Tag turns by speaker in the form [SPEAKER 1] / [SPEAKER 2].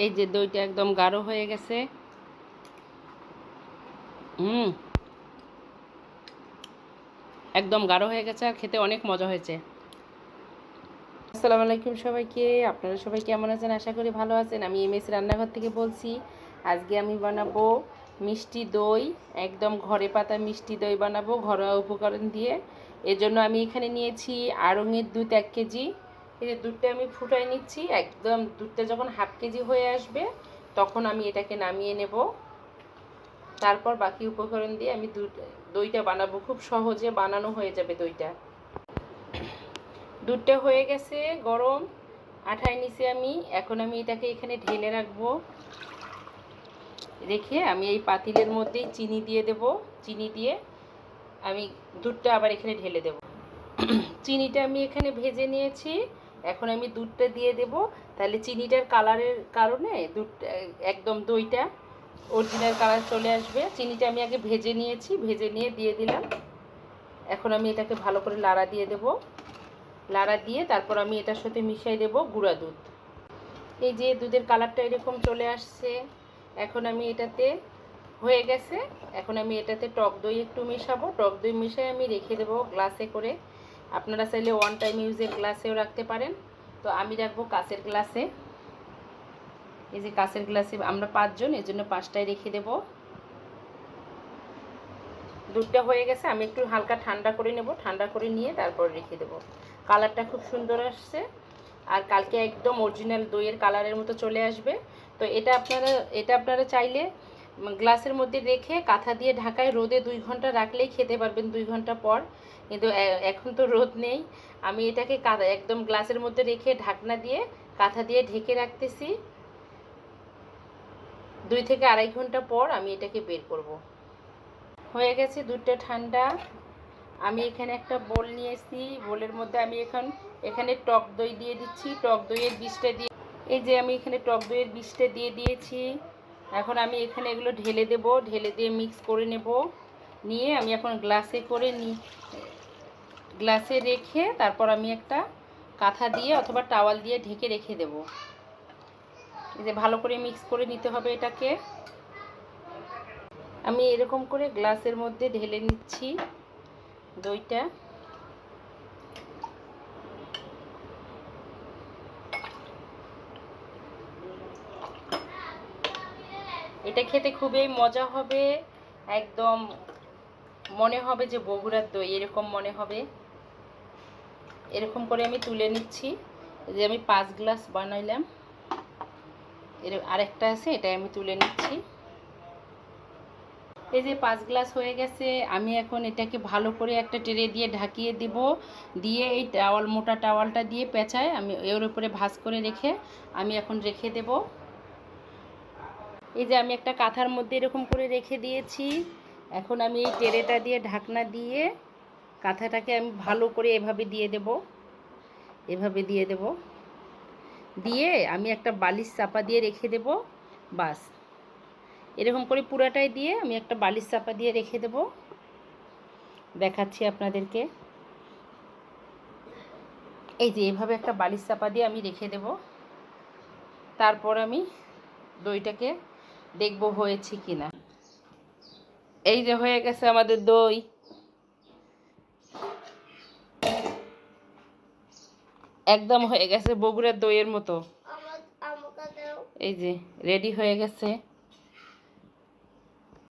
[SPEAKER 1] এই যে দইটা একদম গাঢ় হয়ে গেছে। একদম গাঢ় হয়ে গেছে আর খেতে অনেক মজা হয়েছে। আসসালামু আলাইকুম সবাইকে। আপনারা সবাই কেমন আছেন? আশা করি ভালো আছেন। আমি এমএস রান্নাঘর থেকে বলছি। আজকে আমি বানাবো মিষ্টি দই, একদম ঘরে পাতা মিষ্টি দই বানাবো ঘরোয়া উপকরণ দিয়ে। এজন্য আমি এখানে নিয়েছি আড়ঙের দুধ 1 কেজি। এই যে দুধটা আমি ফুটাই নিচ্ছি। একদম দুধটা যখন হাফ কেজি হয়ে আসবে তখন আমি এটাকে নামিয়ে নেব। তারপর বাকি উপকরণ দিয়ে আমি দইটা বানাবো। খুব সহজে বানানো হয়ে যাবে দইটা। দুধটা হয়ে গেছে গরম, আঠায় নিচে আমি। এখন আমি এটাকে এখানে ঢেলে রাখবো। রেখে আমি এই পাতিলের মধ্যেই চিনি দিয়ে দেব। চিনি দিয়ে আমি দুধটা আবার এখানে ঢেলে দেব। চিনিটা আমি এখানে ভেজে নিয়েছি। এখন আমি দুধটা দিয়ে দেব। তাহলে চিনিটার কালারের কারণে দুধটা একদম দইটা অরিজিনাল কালার চলে আসবে। চিনিটা আমি আগে ভেজে নিয়েছি, ভেজে নিয়ে দিয়ে দিলাম। এখন আমি এটাকে ভালো করে লাড়া দিয়ে দেব। লাড়া দিয়ে তারপর আমি এটার সাথে মিশিয়ে দেব গুঁড়া দুধ। এই যে দুধের কালারটা এরকম চলে আসছে। এখন আমি এটাতে হয়ে গেছে। এখন আমি এটাতে টক দই একটু মেশাবো। টক দই মিশিয়ে আমি রেখে দেবো গ্লাসে করে। আপনারা চাইলে 1 টাইম ইউজের গ্লাসেও রাখতে পারেন। তো আমি রাখবো কাঁচের গ্লাসে। এই যে কাঁচের গ্লাসে আমরা 5 জন, এর জন্য 5টাই রেখে দেব। দুধটা হয়ে গেছে, আমি একটু হালকা ঠান্ডা করে নেব। ঠান্ডা করে নিয়ে তারপর রেখে দেব। কালারটা খুব সুন্দর আসছে আর কালকে একদম অরিজিনাল দইয়ের কালারের মতো চলে আসবে। তো এটা আপনারা চাইলে গ্লাসের মধ্যে রেখে কাঁথা দিয়ে ঢাকায় রোদে 2 ঘন্টা রাখলেই খেতে পারবেন 2 ঘন্টা পর। কিন্তু এখন তো রোদ নেই। আমি এটাকে একদম গ্লাসের মধ্যে রেখে ঢাকনা দিয়ে কাঁথা দিয়ে ঢেকে রাখতেছি। 2 থেকে 2.5 ঘন্টা পর আমি এটাকে বের করব। হয়ে গেছে দুধটা ঠান্ডা। আমি এখানে একটা বোল নিয়েছি। বোলের মধ্যে আমি এখানে টক দই দিয়ে দিচ্ছি। টক দইয়ের বীজটা দিয়ে, এই যে আমি এখানে টক দইয়ের বীজটা দিয়ে দিয়েছি। এখন আমি এখানে এগুলো ঢেলে দেব। ঢেলে দিয়ে মিক্স করে নেব। নিয়ে আমি এখন গ্লাসে রেখে তারপর আমি একটা কাঁথা দিয়ে অথবা টাওয়াল দিয়ে ঢেকে রেখে দেব। এই যে ভালো করে মিক্স করে নিতে হবে এটাকে। আমি এরকম করে গ্লাসের মধ্যে ঢেলে নিচ্ছি দইটা। এটা খেতে খুবই মজা হবে। একদম মনে হবে যে বগুড়ার দই, এরকম মনে হবে। এরকম করে আমি তুলে নিচ্ছি। যে আমি 5 গ্লাস বানাইলাম, আরেকটা আছে, এটাই আমি তুলে নিচ্ছি। এই যে 5 গ্লাস হয়ে গেছে। আমি এখন এটাকে ভালো করে একটা ট্রে দিয়ে ঢাকিয়ে দেব। দিয়ে এই মোটা টাওয়ালটা দিয়ে পেঁচায় আমি এর উপরে ভাঁজ করে রেখে আমি এখন রেখে দেব। এই যে আমি একটা কাঁথার মধ্যে এরকম করে রেখে দিয়েছি। এখন আমি এই ট্রেটা দিয়ে ঢাকনা দিয়ে কাঁথাটাকে আমি ভালো করে এভাবে দিয়ে দেব। এভাবে দিয়ে দেব। দিয়ে আমি একটা বালিশ চাপা দিয়ে রেখে দেব। বাস এরকম করে পুরাটাই দিয়ে আমি একটা বালিশ চাপা দিয়ে রেখে দেব। দেখাচ্ছি আপনাদেরকে। এই যে এভাবে একটা বালিশ চাপা দিয়ে আমি রেখে দেব। তারপর আমি দইটাকে দেখব হয়েছে কিনা। এই যে হয়ে গেছে আমাদের দই। একদম হয়ে গেছে বগুড়ার দইয়ের মতো। এই যে রেডি হয়ে গেছে।